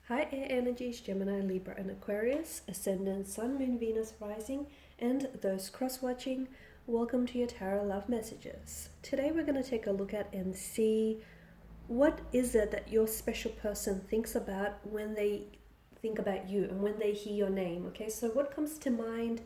Hi Air Energies, Gemini, Libra and Aquarius, Ascendant, Sun, Moon, Venus, Rising, and those cross-watching, welcome to your Tarot Love Messages. Today we're going to take a look at and see what is it that your special person thinks about when they think about you and when they hear your name. Okay, so what comes to mind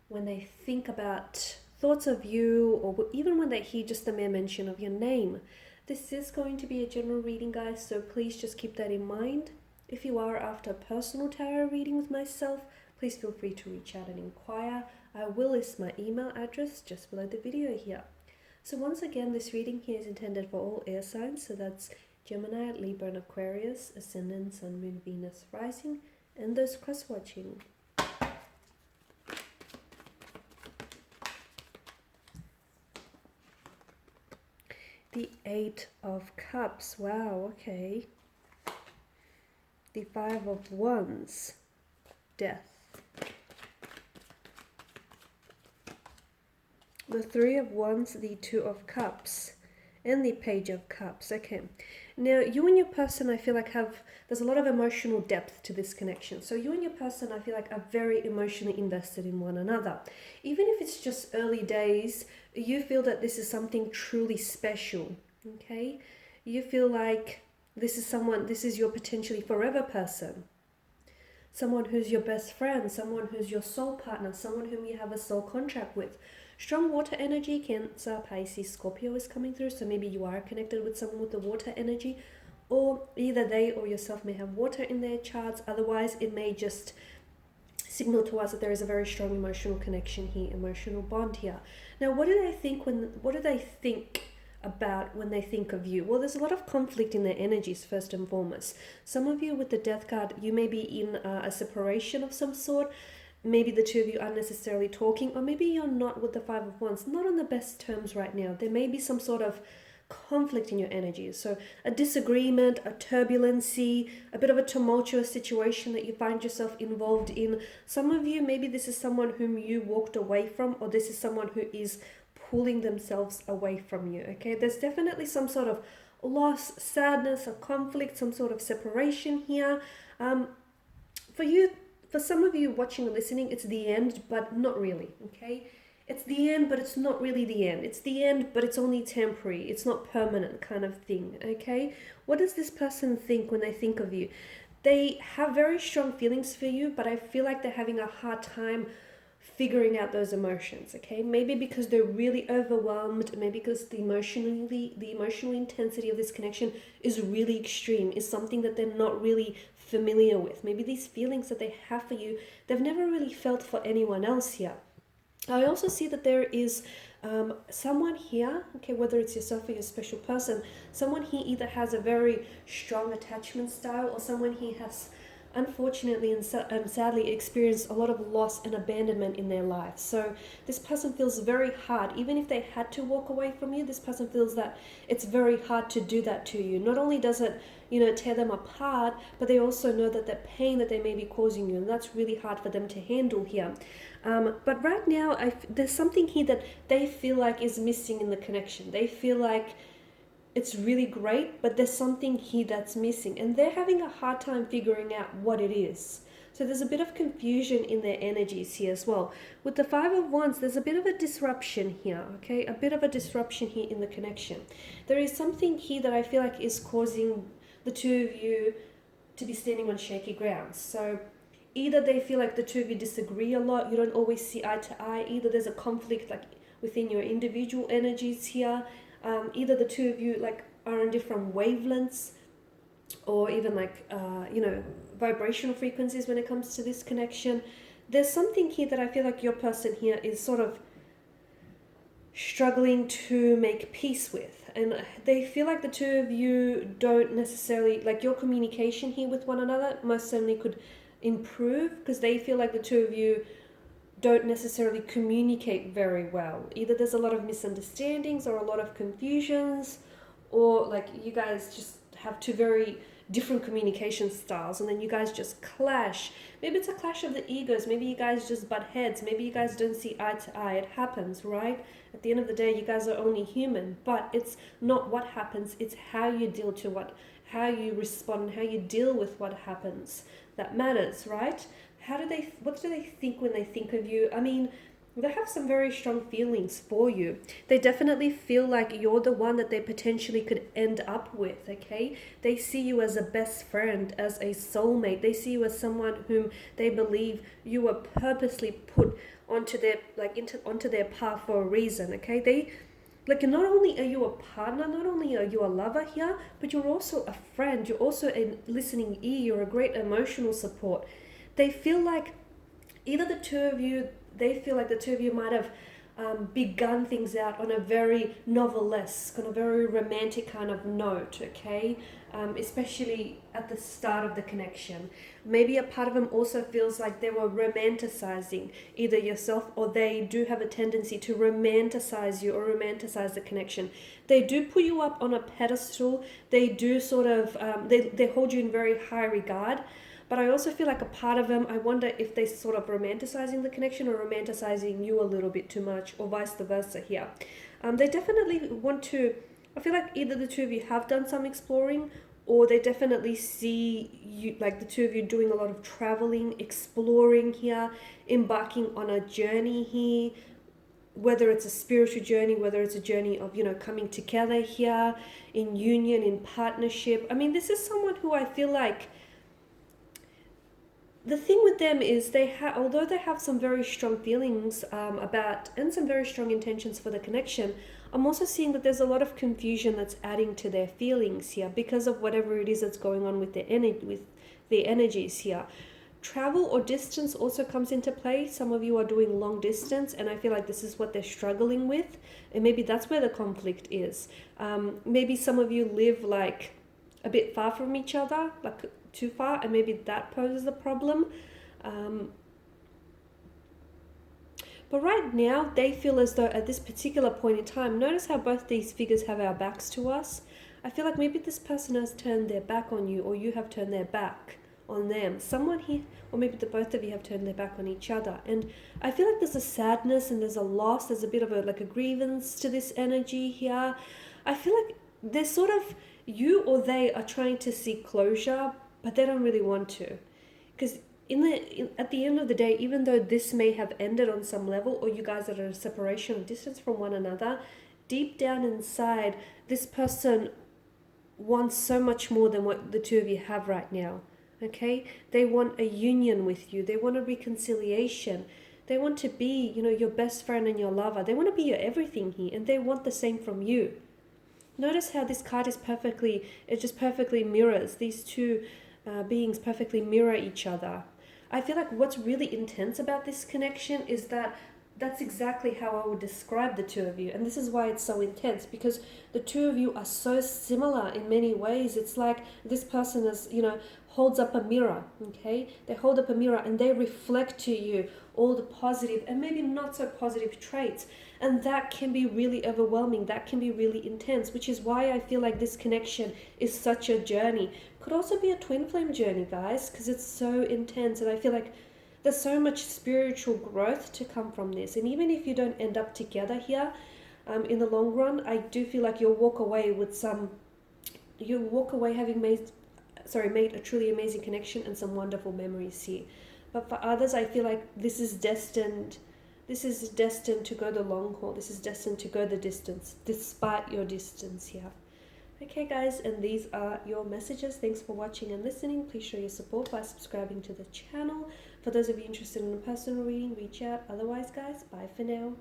when they think about thoughts of you, or even when they hear just the mere mention of your name? This is going to be a general reading, guys, so please just keep that in mind. If you are after a personal tarot reading with myself, please feel free to reach out and inquire. I will list my email address just below the video here. So once again, this reading here is intended for all air signs, so that's Gemini, Libra and Aquarius, Ascendant, Sun, Moon, Venus, Rising, and those cross-watching. The Eight of Cups, wow, okay. The Five of Wands, Death. The Three of Wands, the Two of Cups, and the Page of Cups. Okay, now you and your person, I feel like there's a lot of emotional depth to this connection. So you and your person, I feel like, are very emotionally invested in one another. Even if it's just early days, you feel that this is something truly special, okay? You feel like this is your potentially forever person. Someone who's your best friend, someone who's your soul partner, someone whom you have a soul contract with. Strong water energy, Cancer, Pisces, Scorpio is coming through, so maybe you are connected with someone with the water energy, or either they or yourself may have water in their charts. Otherwise, it may just signal to us that there is a very strong emotional connection here, emotional bond here. Now, what do they think about when they think of you? Well, there's a lot of conflict in their energies, first and foremost. Some of you with the Death card, you may be in a separation of some sort. Maybe the two of you aren't necessarily talking, or maybe you're not with the Five of Wands, not on the best terms right now. There may be some sort of conflict in your energies. So a disagreement, a turbulency, a bit of a tumultuous situation that you find yourself involved in. Some of you, maybe this is someone whom you walked away from, or this is someone who is pulling themselves away from you. Okay, there's definitely some sort of loss, sadness, or conflict, some sort of separation here. For some of you watching or listening, it's the end, but not really, okay? It's the end, but it's not really the end. It's the end, but it's only temporary. It's not permanent kind of thing, okay? What does this person think when they think of you? They have very strong feelings for you, but I feel like they're having a hard time figuring out those emotions, okay? Maybe because they're really overwhelmed, maybe because the emotional intensity of this connection is really extreme, is something that they're not really familiar with. Maybe these feelings that they have for you, they've never really felt for anyone else here. I also see that there is someone here, okay, whether it's yourself or your special person, someone here either has a very strong attachment style, or someone here has unfortunately and sadly experienced a lot of loss and abandonment in their life. So this person feels very hard. Even if they had to walk away from you, this person feels that it's very hard to do that to you. Not only does it, tear them apart, but they also know that the pain that they may be causing you, and that's really hard for them to handle here. But right now, there's something here that they feel like is missing in the connection. They feel like it's really great, but there's something here that's missing, and they're having a hard time figuring out what it is. So there's a bit of confusion in their energies here as well. With the Five of Wands, there's a bit of a disruption here, okay? A bit of a disruption here in the connection. There is something here that I feel like is causing the two of you to be standing on shaky ground. So either they feel like the two of you disagree a lot, you don't always see eye to eye. Either there's a conflict like within your individual energies here. Either the two of you are on different wavelengths, or even vibrational frequencies when it comes to this connection. There's something here that I feel like your person here is sort of struggling to make peace with, and they feel like the two of you don't necessarily, your communication here with one another most certainly could improve, because they feel like the two of you don't necessarily communicate very well. Either there's a lot of misunderstandings or a lot of confusions, or you guys just have two very different communication styles, and then you guys just clash. Maybe it's a clash of the egos. Maybe you guys just butt heads. Maybe you guys don't see eye to eye. It happens, right? At the end of the day, you guys are only human, but it's not what happens, it's how you deal to how you respond, how you deal with what happens that matters, right? What do they think when they think of you? I mean, they have some very strong feelings for you. They definitely feel like you're the one that they potentially could end up with, okay? They see you as a best friend, as a soulmate. They see you as someone whom they believe you were purposely put onto their onto their path for a reason, okay? They not only are you a partner, not only are you a lover here, but you're also a friend. You're also a listening ear. You're a great emotional support. They feel like either the two of you, they feel like the two of you might have begun things out on a very novelesque, on a very romantic kind of note, okay? Especially at the start of the connection. Maybe a part of them also feels like they were romanticizing either yourself, or they do have a tendency to romanticize you or romanticize the connection. They do put you up on a pedestal. They do sort of, they hold you in very high regard. But I also feel like a part of them, I wonder if they sort of romanticizing the connection or romanticizing you a little bit too much, or vice versa here. They definitely want to, I feel like either the two of you have done some exploring, or they definitely see you, like the two of you doing a lot of traveling, exploring here, embarking on a journey here, whether it's a spiritual journey, whether it's a journey of, coming together here in union, in partnership. I mean, this is someone who I feel like, the thing with them is although they have some very strong feelings about, and some very strong intentions for the connection, I'm also seeing that there's a lot of confusion that's adding to their feelings here because of whatever it is that's going on with their energies here. Travel or distance also comes into play. Some of you are doing long distance, and I feel like this is what they're struggling with, and maybe that's where the conflict is. Maybe some of you live like a bit far from each other, like too far, and maybe that poses a problem. But right now, they feel as though at this particular point in time, notice how both these figures have our backs to us. I feel like maybe this person has turned their back on you, or you have turned their back on them. Someone here, or maybe the both of you have turned their back on each other. And I feel like there's a sadness and there's a loss. There's a bit of a grievance to this energy here. I feel like there's sort of, you or they are trying to seek closure, but they don't really want to, because at the end of the day, even though this may have ended on some level, or you guys are at a separation or distance from one another, deep down inside, this person wants so much more than what the two of you have right now. Okay, they want a union with you. They want a reconciliation. They want to be, your best friend and your lover. They want to be your everything here, and they want the same from you. Notice how this card is just perfectly mirrors these two beings, perfectly mirror each other. I feel like what's really intense about this connection is that that's exactly how I would describe the two of you. And this is why it's so intense, because the two of you are so similar in many ways. It's like this person is, holds up a mirror, okay? They hold up a mirror and they reflect to you all the positive and maybe not so positive traits. And that can be really overwhelming. That can be really intense, which is why I feel like this connection is such a journey. Could also be a twin flame journey, guys, because it's so intense. And I feel like there's so much spiritual growth to come from this. And even if you don't end up together here, in the long run, I do feel like you'll walk away having made a truly amazing connection and some wonderful memories here. But for others, I feel like this is destined to go the long haul. This is destined to go the distance, despite your distance here. Okay, guys, and these are your messages. Thanks for watching and listening. Please show your support by subscribing to the channel. For those of you interested in a personal reading, reach out. Otherwise, guys, bye for now.